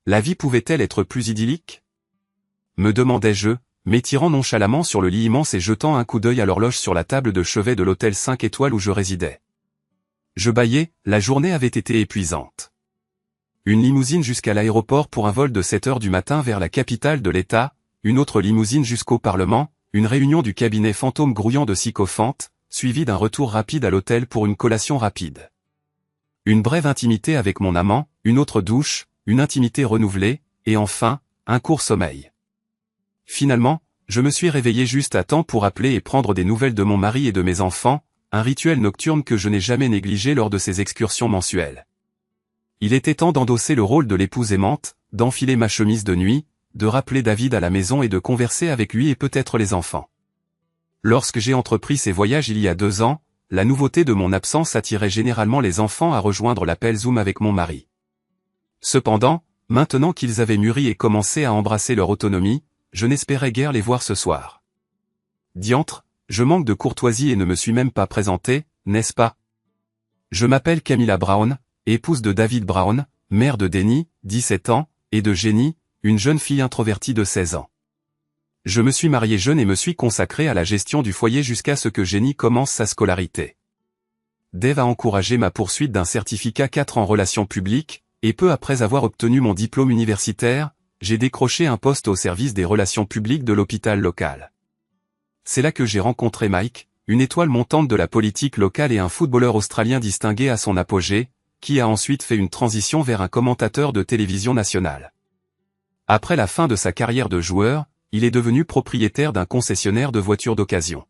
La vie pouvait-elle être plus idyllique? Me demandais-je, m'étirant nonchalamment sur le lit immense et jetant un coup d'œil à l'horloge sur la table de chevet de l'hôtel 5 étoiles où je résidais. Je bâillais, la journée avait été épuisante. Une limousine jusqu'à l'aéroport pour un vol de 7 heures du matin vers la capitale de l'État, une autre limousine jusqu'au Parlement, une réunion du cabinet fantôme grouillant de sycophantes, suivie d'un retour rapide à l'hôtel pour une collation rapide. Une brève intimité avec mon amant, une autre douche, une intimité renouvelée, et enfin, un court sommeil. Finalement, je me suis réveillé juste à temps pour appeler et prendre des nouvelles de mon mari et de mes enfants, un rituel nocturne que je n'ai jamais négligé lors de ces excursions mensuelles. Il était temps d'endosser le rôle de l'épouse aimante, d'enfiler ma chemise de nuit, de rappeler David à la maison et de converser avec lui et peut-être les enfants. Lorsque j'ai entrepris ces voyages il y a 2 ans, la nouveauté de mon absence attirait généralement les enfants à rejoindre l'appel Zoom avec mon mari. Cependant, maintenant qu'ils avaient mûri et commencé à embrasser leur autonomie, je n'espérais guère les voir ce soir. Diantre, je manque de courtoisie et ne me suis même pas présenté, n'est-ce pas? Je m'appelle Camilla Brown, épouse de David Brown, mère de Denny, 17 ans, et de Jenny, une jeune fille introvertie de 16 ans. Je me suis marié jeune et me suis consacré à la gestion du foyer jusqu'à ce que Jenny commence sa scolarité. Dave a encouragé ma poursuite d'un certificat 4 en relations publiques, et peu après avoir obtenu mon diplôme universitaire, j'ai décroché un poste au service des relations publiques de l'hôpital local. C'est là que j'ai rencontré Mike, une étoile montante de la politique locale et un footballeur australien distingué à son apogée, qui a ensuite fait une transition vers un commentateur de télévision nationale. Après la fin de sa carrière de joueur, il est devenu propriétaire d'un concessionnaire de voitures d'occasion.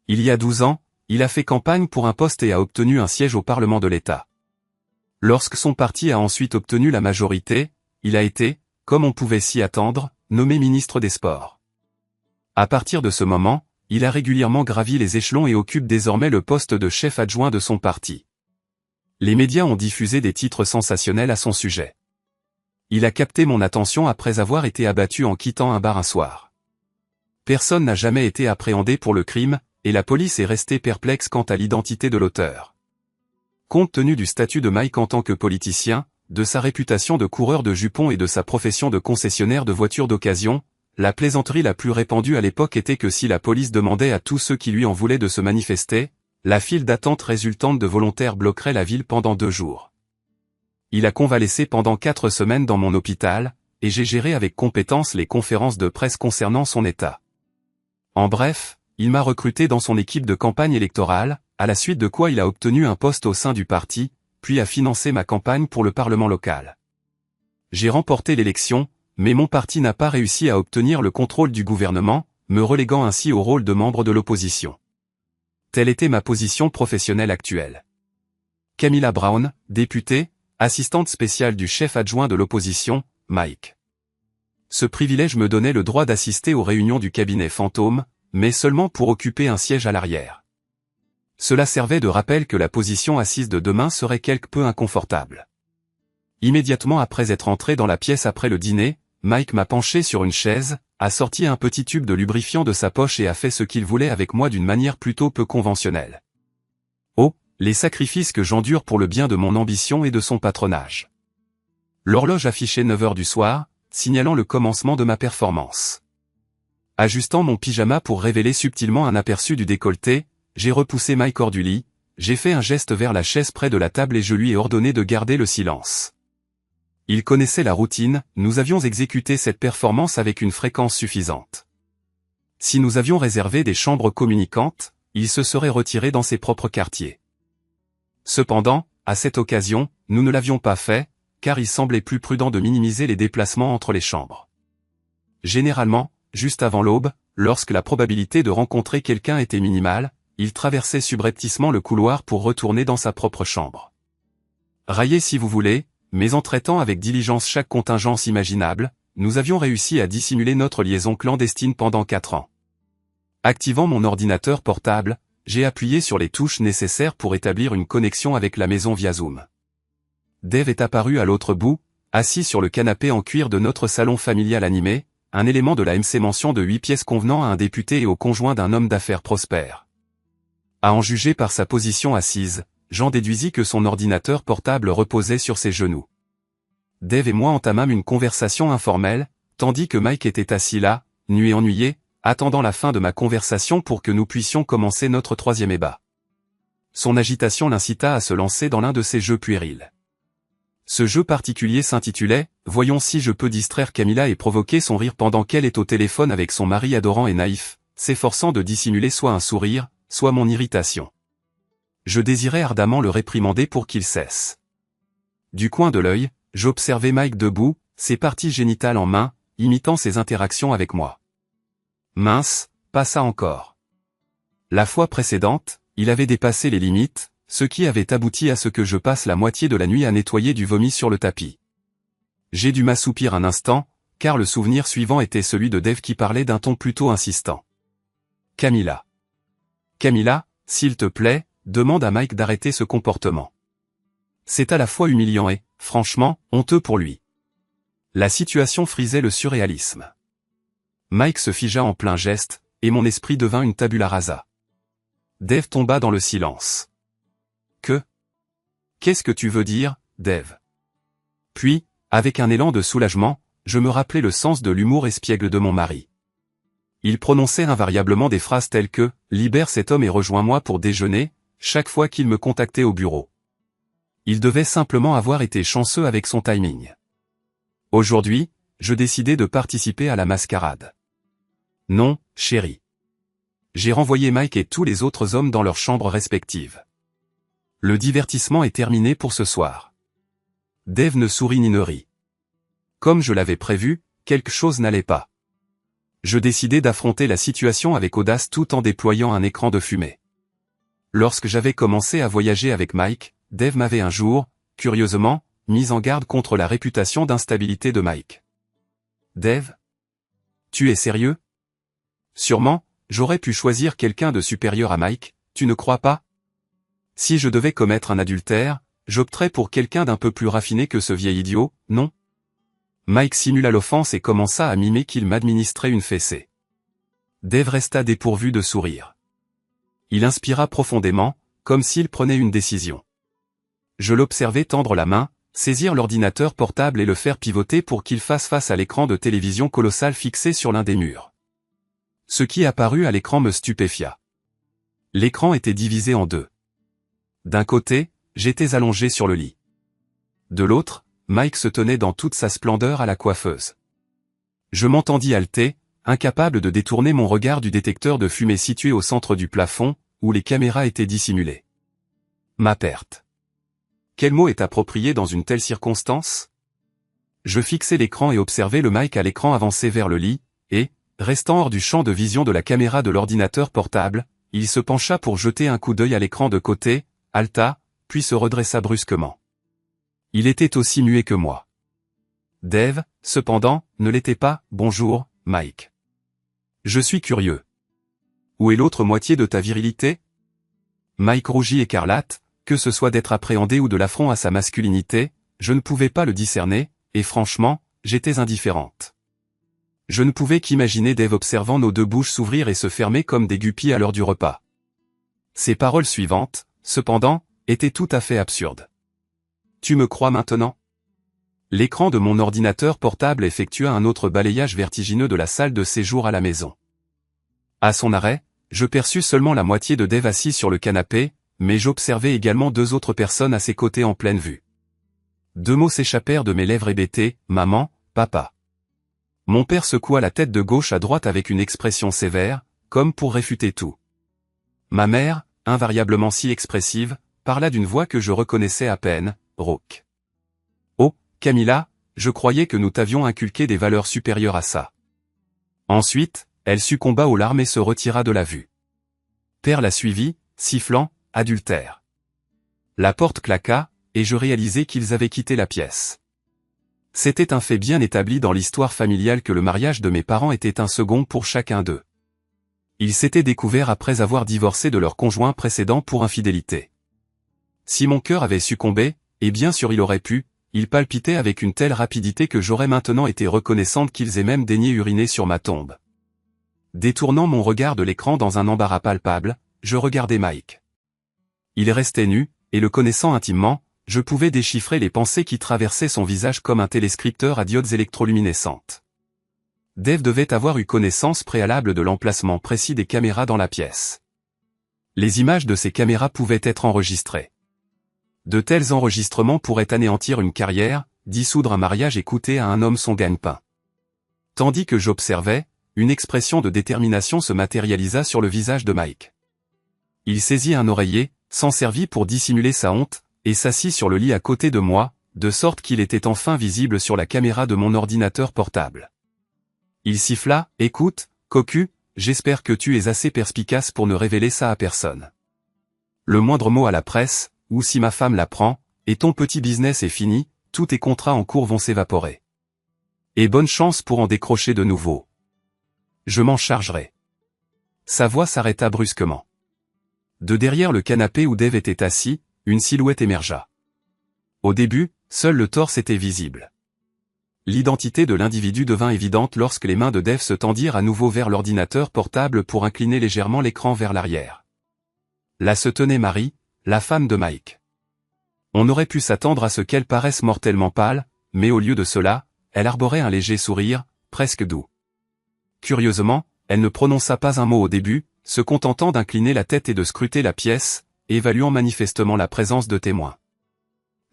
Il y a 12 ans, il a fait campagne pour un poste et a obtenu un siège au Parlement de l'État. Lorsque son parti a ensuite obtenu la majorité, il a été, comme on pouvait s'y attendre, nommé ministre des Sports. À partir de ce moment, il a régulièrement gravi les échelons et occupe désormais le poste de chef adjoint de son parti. Les médias ont diffusé des titres sensationnels à son sujet. Il a capté mon attention après avoir été abattu en quittant un bar un soir. Personne n'a jamais été appréhendé pour le crime, et la police est restée perplexe quant à l'identité de l'auteur. Compte tenu du statut de Mike en tant que politicien, de sa réputation de coureur de jupons et de sa profession de concessionnaire de voitures d'occasion, la plaisanterie la plus répandue à l'époque était que si la police demandait à tous ceux qui lui en voulaient de se manifester, la file d'attente résultante de volontaires bloquerait la ville pendant 2 jours. Il a convalescé pendant 4 semaines dans mon hôpital, et j'ai géré avec compétence les conférences de presse concernant son état. En bref, il m'a recruté dans son équipe de campagne électorale, à la suite de quoi il a obtenu un poste au sein du parti, puis a financé ma campagne pour le Parlement local. J'ai remporté l'élection, mais mon parti n'a pas réussi à obtenir le contrôle du gouvernement, me reléguant ainsi au rôle de membre de l'opposition. Telle était ma position professionnelle actuelle. Camilla Brown, députée, assistante spéciale du chef adjoint de l'opposition, Mike. Ce privilège me donnait le droit d'assister aux réunions du cabinet fantôme, mais seulement pour occuper un siège à l'arrière. Cela servait de rappel que la position assise de demain serait quelque peu inconfortable. Immédiatement après être entré dans la pièce après le dîner, Mike m'a penché sur une chaise, a sorti un petit tube de lubrifiant de sa poche et a fait ce qu'il voulait avec moi d'une manière plutôt peu conventionnelle. Oh, les sacrifices que j'endure pour le bien de mon ambition et de son patronage. L'horloge affichait 9 heures du soir, signalant le commencement de ma performance. Ajustant mon pyjama pour révéler subtilement un aperçu du décolleté, j'ai repoussé Mike hors du lit, j'ai fait un geste vers la chaise près de la table et je lui ai ordonné de garder le silence. Il connaissait la routine, nous avions exécuté cette performance avec une fréquence suffisante. Si nous avions réservé des chambres communicantes, il se serait retiré dans ses propres quartiers. Cependant, à cette occasion, nous ne l'avions pas fait, car il semblait plus prudent de minimiser les déplacements entre les chambres. Généralement, juste avant l'aube, lorsque la probabilité de rencontrer quelqu'un était minimale, il traversait subrepticement le couloir pour retourner dans sa propre chambre. Raillé si vous voulez, mais en traitant avec diligence chaque contingence imaginable, nous avions réussi à dissimuler notre liaison clandestine pendant 4 ans. Activant mon ordinateur portable, j'ai appuyé sur les touches nécessaires pour établir une connexion avec la maison via Zoom. Dave est apparu à l'autre bout, assis sur le canapé en cuir de notre salon familial animé, un élément de la MC mention de 8 pièces convenant à un député et au conjoint d'un homme d'affaires prospère. À en juger par sa position assise, j'en déduisis que son ordinateur portable reposait sur ses genoux. Dave et moi entamâmes une conversation informelle, tandis que Mike était assis là, nu et ennuyé, attendant la fin de ma conversation pour que nous puissions commencer notre troisième ébat. Son agitation l'incita à se lancer dans l'un de ses jeux puérils. Ce jeu particulier s'intitulait « Voyons si je peux distraire Camilla et provoquer son rire pendant qu'elle est au téléphone avec son mari adorant et naïf, s'efforçant de dissimuler soit un sourire, soit mon irritation. » Je désirais ardemment le réprimander pour qu'il cesse. Du coin de l'œil, j'observais Mike debout, ses parties génitales en main, imitant ses interactions avec moi. Mince, pas ça encore. La fois précédente, il avait dépassé les limites, ce qui avait abouti à ce que je passe la moitié de la nuit à nettoyer du vomi sur le tapis. J'ai dû m'assoupir un instant, car le souvenir suivant était celui de Dave qui parlait d'un ton plutôt insistant. « Camilla. Camilla, s'il te plaît, demande à Mike d'arrêter ce comportement. » C'est à la fois humiliant et, franchement, honteux pour lui. La situation frisait le surréalisme. Mike se figea en plein geste, et mon esprit devint une tabula rasa. Dave tomba dans le silence. Qu'est-ce que tu veux dire, Dave? Puis, avec un élan de soulagement, je me rappelai le sens de l'humour espiègle de mon mari. Il prononçait invariablement des phrases telles que « Libère cet homme et rejoins-moi pour déjeuner » chaque fois qu'il me contactait au bureau. Il devait simplement avoir été chanceux avec son timing. Aujourd'hui, je décidai de participer à la mascarade. Non, chérie. J'ai renvoyé Mike et tous les autres hommes dans leurs chambres respectives. Le divertissement est terminé pour ce soir. Dave ne sourit ni ne rit. Comme je l'avais prévu, quelque chose n'allait pas. Je décidai d'affronter la situation avec audace tout en déployant un écran de fumée. Lorsque j'avais commencé à voyager avec Mike, Dave m'avait un jour, curieusement, mis en garde contre la réputation d'instabilité de Mike. « Dave? Tu es sérieux? Sûrement, j'aurais pu choisir quelqu'un de supérieur à Mike, tu ne crois pas? Si je devais commettre un adultère, j'opterais pour quelqu'un d'un peu plus raffiné que ce vieil idiot, non? » Mike simula l'offense et commença à mimer qu'il m'administrait une fessée. Dave resta dépourvu de sourire. Il inspira profondément, comme s'il prenait une décision. Je l'observai tendre la main, saisir l'ordinateur portable et le faire pivoter pour qu'il fasse face à l'écran de télévision colossal fixé sur l'un des murs. Ce qui apparut à l'écran me stupéfia. L'écran était divisé en deux. D'un côté, j'étais allongé sur le lit. De l'autre, Mike se tenait dans toute sa splendeur à la coiffeuse. Je m'entendis haleter, incapable de détourner mon regard du détecteur de fumée situé au centre du plafond, où les caméras étaient dissimulées. Ma perte. Quel mot est approprié dans une telle circonstance? Je fixai l'écran et observai le Mike à l'écran avancer vers le lit, et, restant hors du champ de vision de la caméra de l'ordinateur portable, il se pencha pour jeter un coup d'œil à l'écran de côté, halta, puis se redressa brusquement. Il était aussi muet que moi. Dave, cependant, ne l'était pas. « Bonjour, Mike. Je suis curieux. Où est l'autre moitié de ta virilité? » Mike rougit écarlate, que ce soit d'être appréhendé ou de l'affront à sa masculinité, je ne pouvais pas le discerner, et franchement, j'étais indifférente. Je ne pouvais qu'imaginer Dave observant nos deux bouches s'ouvrir et se fermer comme des guppies à l'heure du repas. Ses paroles suivantes, cependant, étaient tout à fait absurdes. « Tu me crois maintenant ?» L'écran de mon ordinateur portable effectua un autre balayage vertigineux de la salle de séjour à la maison. À son arrêt, je perçus seulement la moitié de Dave assis sur le canapé, mais j'observai également deux autres personnes à ses côtés en pleine vue. Deux mots s'échappèrent de mes lèvres hébétées, « Maman, papa ». Mon père secoua la tête de gauche à droite avec une expression sévère, comme pour réfuter tout. Ma mère, invariablement si expressive, parla d'une voix que je reconnaissais à peine, rauque. « Oh, Camilla, je croyais que nous t'avions inculqué des valeurs supérieures à ça. » Ensuite, elle succomba aux larmes et se retira de la vue. Père la suivit, sifflant, « Adultère ». La porte claqua, et je réalisai qu'ils avaient quitté la pièce. C'était un fait bien établi dans l'histoire familiale que le mariage de mes parents était un second pour chacun d'eux. Ils s'étaient découverts après avoir divorcé de leur conjoint précédent pour infidélité. Si mon cœur avait succombé, et bien sûr il aurait pu, il palpitait avec une telle rapidité que j'aurais maintenant été reconnaissante qu'ils aient même daigné uriner sur ma tombe. Détournant mon regard de l'écran dans un embarras palpable, je regardai Mike. Il restait nu, et le connaissant intimement, je pouvais déchiffrer les pensées qui traversaient son visage comme un téléscripteur à diodes électroluminescentes. Dave devait avoir eu connaissance préalable de l'emplacement précis des caméras dans la pièce. Les images de ces caméras pouvaient être enregistrées. De tels enregistrements pourraient anéantir une carrière, dissoudre un mariage et coûter à un homme son gagne-pain. Tandis que j'observais, une expression de détermination se matérialisa sur le visage de Mike. Il saisit un oreiller, s'en servit pour dissimuler sa honte, et s'assit sur le lit à côté de moi, de sorte qu'il était enfin visible sur la caméra de mon ordinateur portable. Il siffla, « Écoute, cocu, j'espère que tu es assez perspicace pour ne révéler ça à personne. Le moindre mot à la presse, ou si ma femme l'apprend, et ton petit business est fini, tous tes contrats en cours vont s'évaporer. Et bonne chance pour en décrocher de nouveaux. Je m'en chargerai. » Sa voix s'arrêta brusquement. De derrière le canapé où Dave était assis, une silhouette émergea. Au début, seul le torse était visible. L'identité de l'individu devint évidente lorsque les mains de Dave se tendirent à nouveau vers l'ordinateur portable pour incliner légèrement l'écran vers l'arrière. Là se tenait Marie, la femme de Mike. On aurait pu s'attendre à ce qu'elle paraisse mortellement pâle, mais au lieu de cela, elle arborait un léger sourire, presque doux. Curieusement, elle ne prononça pas un mot au début, se contentant d'incliner la tête et de scruter la pièce, évaluant manifestement la présence de témoins.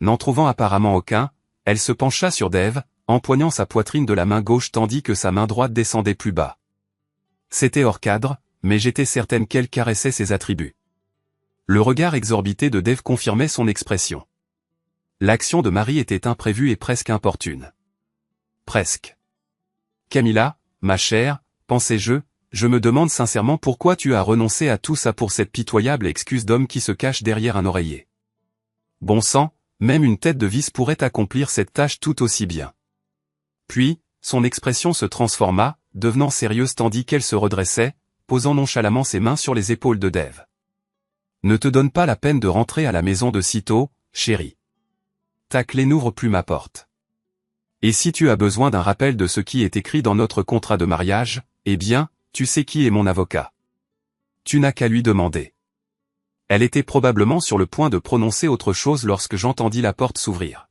N'en trouvant apparemment aucun, elle se pencha sur Dave, empoignant sa poitrine de la main gauche tandis que sa main droite descendait plus bas. C'était hors cadre, mais j'étais certaine qu'elle caressait ses attributs. Le regard exorbité de Dave confirmait son expression. L'action de Marie était imprévue et presque importune. Presque. « Camilla, ma chère, pensais-je, je me demande sincèrement pourquoi tu as renoncé à tout ça pour cette pitoyable excuse d'homme qui se cache derrière un oreiller. Bon sang, même une tête de vis pourrait accomplir cette tâche tout aussi bien. » Puis, son expression se transforma, devenant sérieuse tandis qu'elle se redressait, posant nonchalamment ses mains sur les épaules de Dave. « Ne te donne pas la peine de rentrer à la maison de sitôt, chérie. Ta clé n'ouvre plus ma porte. Et si tu as besoin d'un rappel de ce qui est écrit dans notre contrat de mariage, eh bien, tu sais qui est mon avocat. Tu n'as qu'à lui demander. » Elle était probablement sur le point de prononcer autre chose lorsque j'entendis la porte s'ouvrir.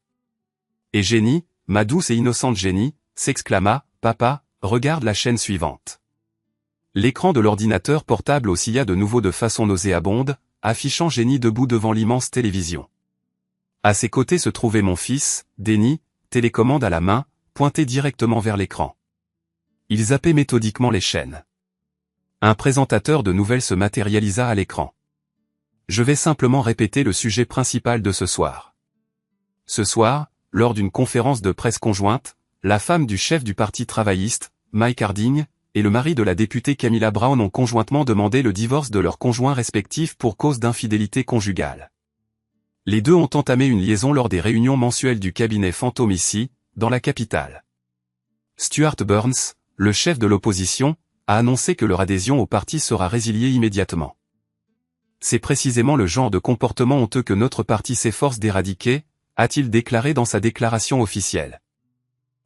Et Jenny, ma douce et innocente Jenny, s'exclama, « Papa, regarde la chaîne suivante. » L'écran de l'ordinateur portable oscilla de nouveau de façon nauséabonde, affichant Jenny debout devant l'immense télévision. À ses côtés se trouvait mon fils, Denny, télécommande à la main, pointé directement vers l'écran. Il zappait méthodiquement les chaînes. Un présentateur de nouvelles se matérialisa à l'écran. Je vais simplement répéter le sujet principal de ce soir. Ce soir, lors d'une conférence de presse conjointe, la femme du chef du Parti travailliste, Mike Harding, et le mari de la députée Camilla Brown ont conjointement demandé le divorce de leurs conjoints respectifs pour cause d'infidélité conjugale. Les deux ont entamé une liaison lors des réunions mensuelles du cabinet fantôme ici, dans la capitale. Stuart Burns, le chef de l'opposition, a annoncé que leur adhésion au parti sera résiliée immédiatement. C'est précisément le genre de comportement honteux que notre parti s'efforce d'éradiquer, a-t-il déclaré dans sa déclaration officielle.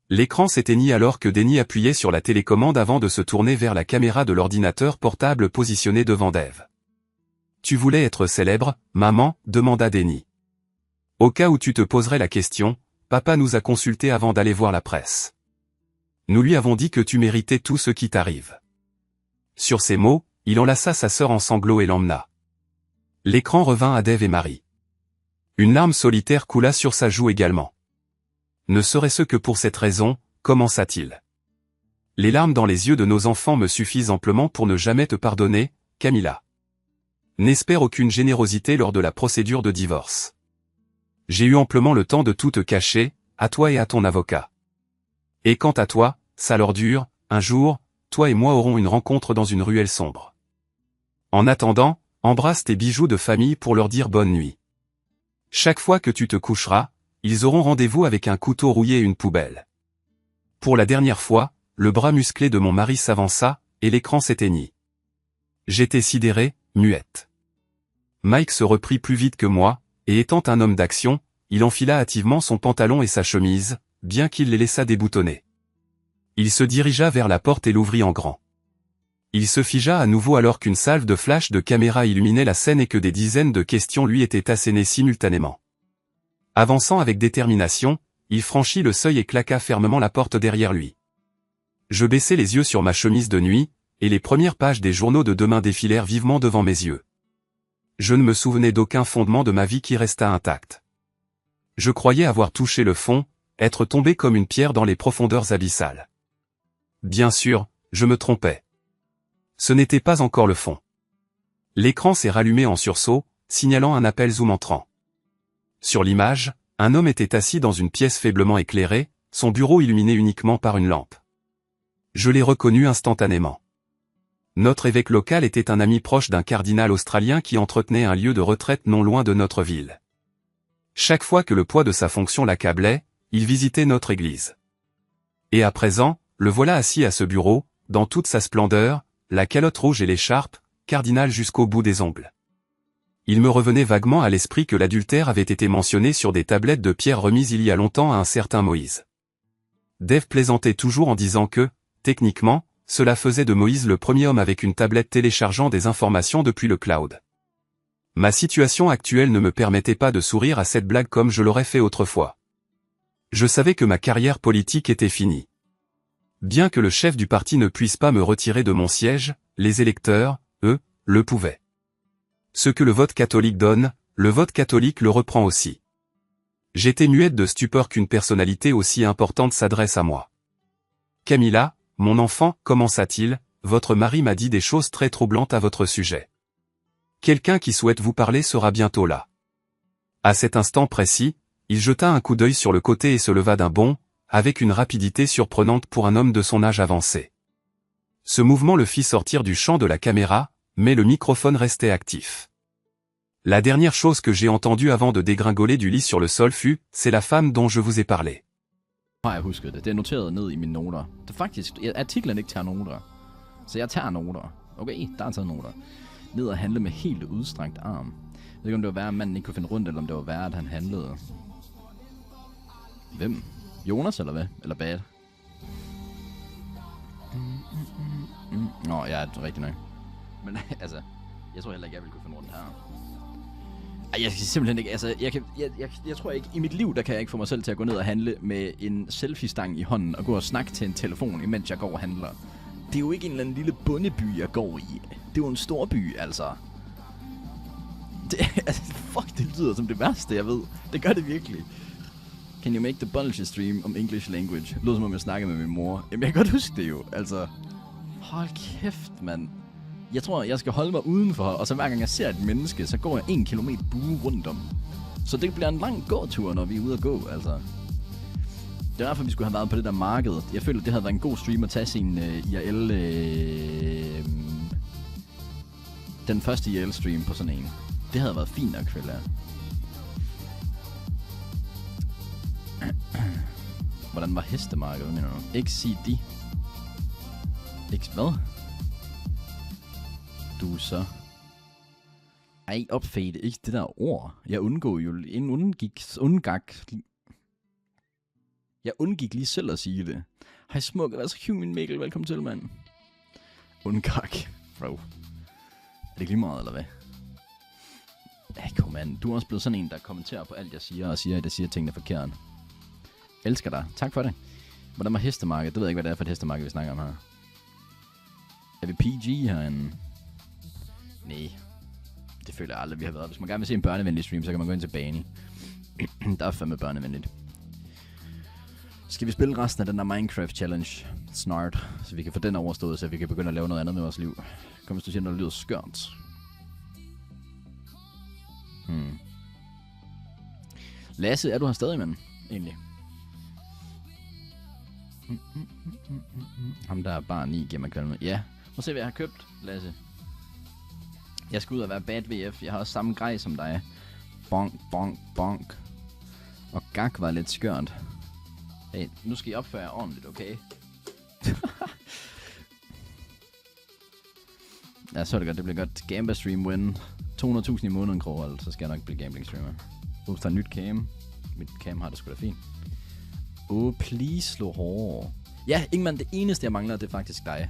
L'écran s'éteignit alors que Denny appuyait sur la télécommande avant de se tourner vers la caméra de l'ordinateur portable positionné devant Dave. « Tu voulais être célèbre, maman ?» demanda Denny. « Au cas où tu te poserais la question, papa nous a consultés avant d'aller voir la presse. Nous lui avons dit que tu méritais tout ce qui t'arrive. » Sur ces mots, il enlaça sa sœur en sanglots et l'emmena. L'écran revint à Dave et Marie. Une larme solitaire coula sur sa joue également. Ne serait-ce que pour cette raison, commença-t-il. Les larmes dans les yeux de nos enfants me suffisent amplement pour ne jamais te pardonner, Camilla. N'espère aucune générosité lors de la procédure de divorce. J'ai eu amplement le temps de tout te cacher, à toi et à ton avocat. Et quant à toi, sale ordure, un jour, toi et moi aurons une rencontre dans une ruelle sombre. En attendant, embrasse tes bijoux de famille pour leur dire bonne nuit. Chaque fois que tu te coucheras, ils auront rendez-vous avec un couteau rouillé et une poubelle. Pour la dernière fois, le bras musclé de mon mari s'avança, et l'écran s'éteignit. J'étais sidéré, muette. Mike se reprit plus vite que moi, et étant un homme d'action, il enfila hâtivement son pantalon et sa chemise, bien qu'il les laissât déboutonnés. Il se dirigea vers la porte et l'ouvrit en grand. Il se figea à nouveau alors qu'une salve de flash de caméra illuminait la scène et que des dizaines de questions lui étaient assénées simultanément. Avançant avec détermination, il franchit le seuil et claqua fermement la porte derrière lui. Je baissai les yeux sur ma chemise de nuit, et les premières pages des journaux de demain défilèrent vivement devant mes yeux. Je ne me souvenais d'aucun fondement de ma vie qui resta intact. Je croyais avoir touché le fond, être tombé comme une pierre dans les profondeurs abyssales. Bien sûr, je me trompais. Ce n'était pas encore le fond. L'écran s'est rallumé en sursaut, signalant un appel Zoom entrant. Sur l'image, un homme était assis dans une pièce faiblement éclairée, son bureau illuminé uniquement par une lampe. Je l'ai reconnu instantanément. Notre évêque local était un ami proche d'un cardinal australien qui entretenait un lieu de retraite non loin de notre ville. Chaque fois que le poids de sa fonction l'accablait, il visitait notre église. Et à présent, le voilà assis à ce bureau, dans toute sa splendeur, la calotte rouge et l'écharpe, cardinal jusqu'au bout des ongles. Il me revenait vaguement à l'esprit que l'adultère avait été mentionné sur des tablettes de pierre remises il y a longtemps à un certain Moïse. Dave plaisantait toujours en disant que, techniquement, cela faisait de Moïse le premier homme avec une tablette téléchargeant des informations depuis le cloud. Ma situation actuelle ne me permettait pas de sourire à cette blague comme je l'aurais fait autrefois. Je savais que ma carrière politique était finie. Bien que le chef du parti ne puisse pas me retirer de mon siège, les électeurs, eux, le pouvaient. Ce que le vote catholique donne, le vote catholique le reprend aussi. J'étais muette de stupeur qu'une personnalité aussi importante s'adresse à moi. Camilla, mon enfant, commença-t-il, votre mari m'a dit des choses très troublantes à votre sujet. Quelqu'un qui souhaite vous parler sera bientôt là. À cet instant précis, il jeta un coup d'œil sur le côté et se leva d'un bond, avec une rapidité surprenante pour un homme de son âge avancé. Ce mouvement le fit sortir du champ de la caméra, mais le microphone restait actif. La dernière chose que j'ai entendue avant de dégringoler du lit sur le sol fut « C'est la femme dont je vous ai parlé ». Har jeg husket det. Det er noteret ned i mine noter. Det er faktisk, artiklen ikke tager noter. Så jeg tager noter. Okay, der er taget noter. Ned og handle med helt udstrækt arm. Jeg ved ikke, om det var værre, at manden ikke kunne finde rundt, eller om det var værre, at han handlede. Hvem? Jonas, eller hvad? Eller Bad? Nå, ja, det er rigtigt nok. Men altså, jeg tror heller ikke, jeg ville kunne finde rundt her. Ej, jeg kan simpelthen ikke, altså, jeg tror ikke, i mit liv, der kan jeg ikke få mig selv til at gå ned og handle med en selfie-stang i hånden, og gå og snakke til en telefon, imens jeg går og handler. Det er jo ikke en eller anden lille bondeby, jeg går i. Det er jo en stor by, altså. Altså, fuck, det lyder som det værste, jeg ved. Det gør det virkelig. Can you make the Bullshit stream om English language? Det lyder som om jeg snakker med min mor. Jamen, jeg kan godt huske det jo, altså. Hold kæft, mand. Jeg tror, jeg skal holde mig udenfor, og så hver gang jeg ser et menneske, så går jeg 1 kilometer bue rundt om. Så det bliver en lang gåtur, når vi er ude at gå, altså. Det er derfor, vi skulle have været på det der marked. Jeg føler, det havde været en god stream at tage sin IRL... den første IRL-stream på sådan en. Det havde været fint nok, føler jeg. Hvordan var hestemarkedet, mener du? XCD. Hvad? Du så. Ej, opfade ikke det der ord. Jeg undgik lige selv at sige det. Hej smuk, hvad så human Mikkel, velkommen til, mand. Undgak, bro. Er det ikke lige meget, eller hvad? Ja, kom man. Du er også blevet sådan en, der kommenterer på alt, jeg siger, og siger, at jeg siger tingene forkert. Elsker dig. Tak for det. Hvordan var hestemarkedet? Det ved jeg ikke, hvad det er for et hestemarked, vi snakker om her. Er vi PG herinde? Nej. Det føler jeg aldrig, vi har været. Hvis man gerne vil se en børnevenlig stream, så kan man gå ind til Bani. Der er fandme børnevenligt. Skal vi spille resten af den der Minecraft Challenge snart, så vi kan få den overstået, så vi kan begynde at lave noget andet med vores liv. Kom, hvis du siger, når det lyder skørt. Lasse, er du her stadig, mand? Egentlig. Ham der er bare 9 gemmer kvalme. Ja, må se hvad jeg har købt, Lasse. Jeg skal ud og være bad VF. Jeg har også samme grej som dig. Bonk, bonk, bonk. Og gak var lidt skørt. Hey, nu skal I opføre jer ordentligt, okay? Ja, så er det godt. Det bliver godt. Gamba stream win. 200.000 i måneden, Krovold. Så skal jeg nok blive gambling streamer. Der er nyt cam. Mit cam har det sgu da fint. Please slå hårdere. Ja, Ingemann, det eneste jeg mangler, det er faktisk dig.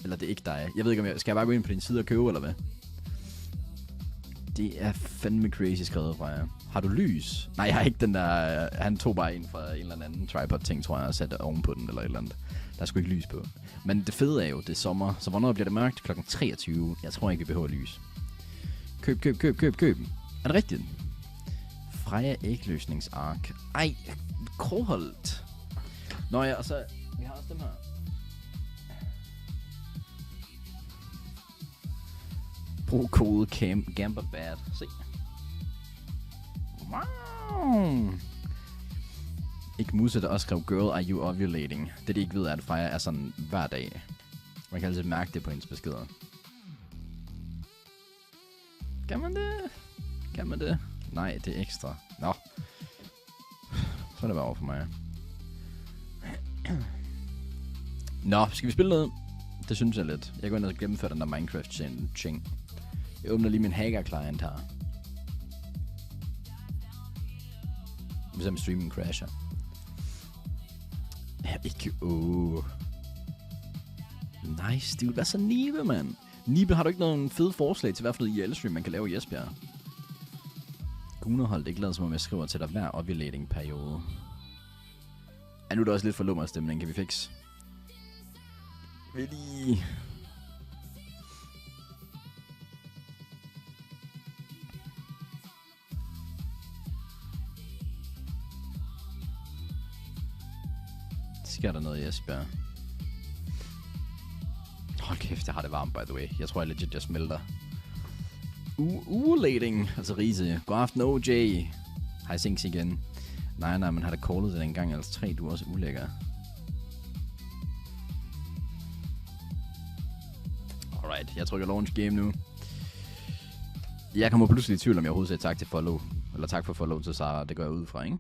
Eller det er ikke dig. Jeg ved ikke om skal jeg bare gå ind på din side og købe, eller hvad? Det er fandme crazy skrevet fra jer. Har du lys? Nej, jeg har ikke den der... Han tog bare en fra en eller anden tripod-ting, tror jeg, og satte oven på den, eller et eller andet. Der er sgu ikke lys på. Men det fede er jo, det er sommer. Så hvornår bliver det mørkt? Klokken 23. Jeg tror ikke, vi behøver lys. Køb. Er det rigtigt? Freja ægløsningsark. Ej, Kroholdt. Nå ja, og så... Vi har også dem her. Brug kode GAMBERBAD. Se. Wow. Ikke Musse, der også skrev, girl, are you ovulating? Det de ikke ved, er, at Freja er sådan hver dag. Man kan altid mærke det på hendes beskeder. Kan man det? Kan man det? Nej, det er ekstra. Nå. Så er det bare over for mig. Nå, skal vi spille noget? Det synes jeg lidt. Jeg går ind og gennemføre den der Minecraft-ting. Jeg åbner lige min hacker-client her. Hvis min streaming crasher. Ikke... Nice, dude. Hvad så Nibe, mand? Nibe, har du ikke nogen fede forslag til, hvad for noget IL-stream, man kan lave i Esbjerg? Gunerholdt ikke lavet, som om jeg skriver til dig hver ovulating-periode. Nu er der også lidt for lummerstemning, kan vi fikse? Really? Sker der noget i Esbjerg? Hold kæft, jeg har det varmt, by the way. Jeg tror, jeg legit, jeg smelter. Ulating. Altså Riese. God aften, OJ. Hej, Sings igen. Nej, man har da callet det en gang, altså 3, du er også ulækker. Alright, jeg trykker launch game nu. Jeg kommer pludselig i tvivl, om jeg overhovedet siger tak til follow. Eller tak for follow til Sara, det går jeg ud fra, ikke?